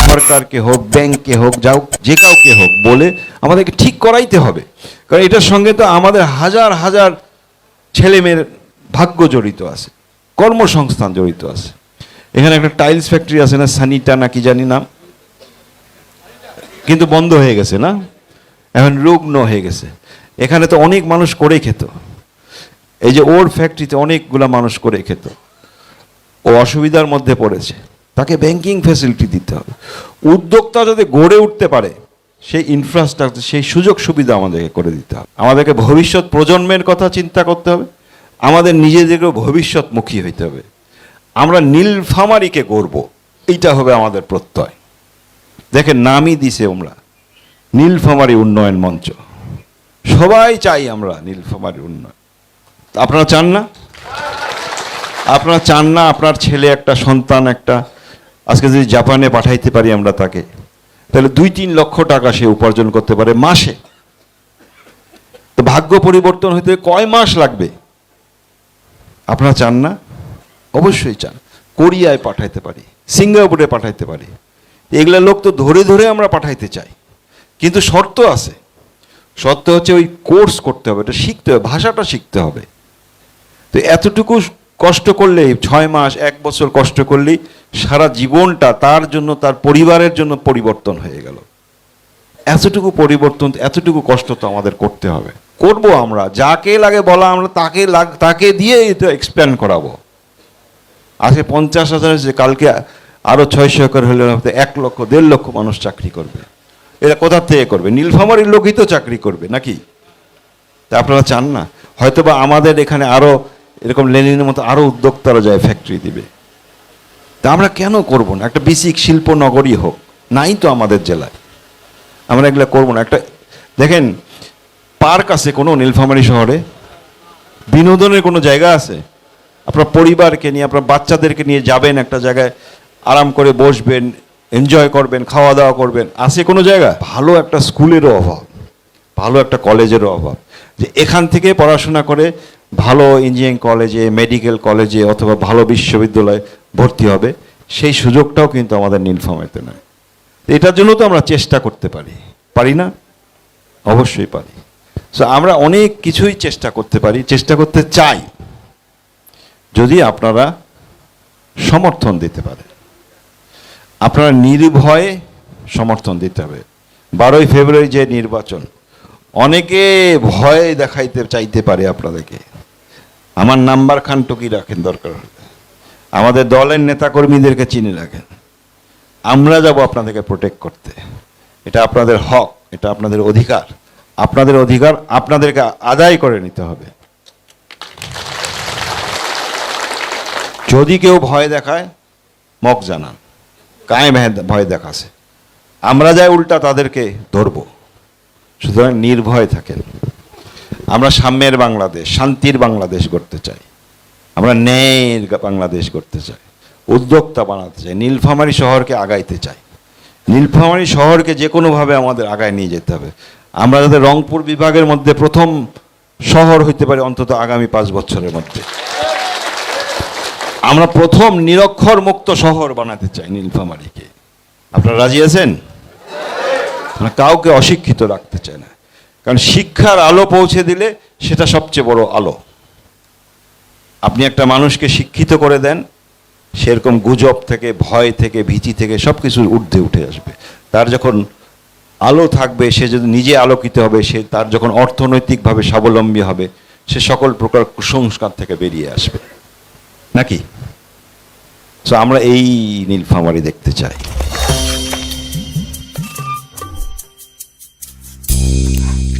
সরকারকে হোক, ব্যাংককে হোক, যাও যে কাউকে হোক বলে আমাদেরকে ঠিক করাইতে হবে। কারণ এটার সঙ্গে তো আমাদের হাজার হাজার ছেলেমেয়ের ভাগ্য জড়িত আছে, কর্মসংস্থান জড়িত আছে। এখানে একটা টাইলস ফ্যাক্টরি আছে না, সানিটা না কি জানি নাম, কিন্তু বন্ধ হয়ে গেছে না, এখন রুগ্ন হয়ে গেছে। এখানে তো অনেক মানুষ করে খেত, এই যে ওর ফ্যাক্টরিতে অনেকগুলা মানুষ করে খেত, ও অসুবিধার মধ্যে পড়েছে, তাকে ব্যাংকিং ফ্যাসিলিটি দিতে হবে। উদ্যোক্তা যদি গড়ে উঠতে পারে, সেই ইনফ্রাস্ট্রাকচার, সেই সুযোগ সুবিধা আমাদেরকে করে দিতে হবে। আমাদেরকে ভবিষ্যৎ প্রজন্মের কথা চিন্তা করতে হবে, আমাদের নিজেদেরকেও ভবিষ্যৎমুখী হইতে হবে। আমরা নীলফামারীকে গড়ব, এইটা হবে আমাদের প্রত্যয়। দেখেন নামই দিছে আমরা নীলফামারী উন্নয়ন মঞ্চ। সবাই চাই আমরা নীলফামারীর উন্নয়ন। আপনারা চান না? আপনারা চান না আপনার ছেলে, একটা সন্তান, একটা আজকে যদি জাপানে পাঠাইতে পারি আমরা তাকে, তাহলে 2-3 লক্ষ টাকা সে উপার্জন করতে পারে মাসে। তো ভাগ্য পরিবর্তন হইতে কয় মাস লাগবে? আপনারা চান না? অবশ্যই চান। কোরিয়ায় পাঠাইতে পারি, সিঙ্গাপুরে পাঠাইতে পারি, এগুলা লোক তো ধরে ধরে আমরা পাঠাইতে চাই, কিন্তু শর্ত আছে। শর্ত হচ্ছে ওই কোর্স করতে হবে, এটা শিখতে হবে, ভাষাটা শিখতে হবে। তো এতটুকু কষ্ট করলেই, 6 মাস 1 বছর কষ্ট করলেই সারা জীবনটা তার জন্য, তার পরিবারের জন্য পরিবর্তন হয়ে গেল। এতটুকু পরিবর্তন, এতটুকু কষ্ট তো আমাদের করতে হবে। করব আমরা, যাকে লাগে বলা, আমরা তাকে দিয়ে এটা এক্সপ্যান্ড করাবো। আজকে 50,000 হয়েছে, কালকে আরো 600 করে হলে 1 লক্ষ 1.5 লক্ষ মানুষ চাকরি করবে। এরা কোথা থেকে করবে? নীলফামারীর লোকই তো চাকরি করবে নাকি? তা আপনারা চান না? হয়তোবা আমাদের এখানে আরো এরকম লেনিনের মতো আরো উদ্যোক্তারা যায় ফ্যাক্টরি দিবে। তা আমরা কেন করব না? একটা বেসিক শিল্প নগরী হোক, নাই তো আমাদের জেলায়, আমরা এগুলো করবো না? একটা দেখেন, পার্ক আছে কোনো নীলফামারী শহরে? বিনোদনের কোনো জায়গা আছে? আপনার পরিবারকে নিয়ে, আপনার বাচ্চাদেরকে নিয়ে যাবেন একটা জায়গায়, আরাম করে বসবেন, এনজয় করবেন, খাওয়া দাওয়া করবেন, আছে কোনো জায়গা? ভালো একটা স্কুলেরও অভাব, ভালো একটা কলেজেরও অভাব, যে এখান থেকে পড়াশোনা করে ভালো ইঞ্জিনিয়ারিং কলেজে, মেডিকেল কলেজে অথবা ভালো বিশ্ববিদ্যালয়ে ভর্তি হবে, সেই সুযোগটাও কিন্তু আমাদের নীলফামারীতে নয়। এটার জন্য তো আমরা চেষ্টা করতে পারি, পারি না? অবশ্যই পারি। সো আমরা অনেক কিছুই চেষ্টা করতে পারি, চেষ্টা করতে চাই, যদি আপনারা সমর্থন দিতে পারে। আপনারা নির্ভয়ে সমর্থন দিতে হবে। 12ই ফেব্রুয়ারি যে নির্বাচন, অনেকে ভয় দেখাইতে চাইতে পারে আপনাদেরকে। আমার নাম্বার খান টুকি রাখেন, দরকার হলে আমাদের দলের নেতাকর্মীদেরকে চিনে রাখেন। আমরা যাব আপনাদেরকে প্রোটেক্ট করতে। এটা আপনাদের হক, এটা আপনাদের অধিকার। আপনাদের অধিকার আপনাদেরকে আদায় করে নিতে হবে। যদি কেউ ভয় দেখায়, মক জানান, কায়ে ভয় দেখাছে, আমরা যাই উল্টা তাদেরকে ধরব। সুতরাং নির্ভয় থাকেন। আমরা সাম্যের বাংলাদেশ, শান্তির বাংলাদেশ গড়তে চাই, আমরা ন্যায়ের বাংলাদেশ গড়তে চাই, উদ্যোক্তা বানাতে চাই, নীলফামারী শহরকে আগাইতে চাই। নীলফামারী শহরকে যে কোনোভাবে আমাদের আগায় নিয়ে যেতে হবে। আমরা যাতে রংপুর বিভাগের মধ্যে প্রথম শহর হইতে পারি অন্তত আগামী 5 বছরের মধ্যে। আমরা প্রথম নিরক্ষর মুক্ত শহর বানাতে চাই নীলফামারীকে। আপনারা রাজি আছেন? আমরা কাউকে অশিক্ষিত রাখতে চাই না, কারণ শিক্ষার আলো পৌঁছে দিলে সেটা সবচেয়ে বড় আলো। আপনি একটা মানুষকে শিক্ষিত করে দেন, সেরকম গুজব থেকে, ভয় থেকে, ভীতি থেকে সব কিছুর ঊর্ধ্বে উঠে আসবে। তার যখন আলো থাকবে, সে যদি নিজে আলোকিত হবে, সে তার যখন অর্থনৈতিকভাবে স্বাবলম্বী হবে, সে সকল প্রকার কুসংস্কার থেকে বেরিয়ে আসবে নাকি? সো আমরা এই নীলফামারী দেখতে চাই।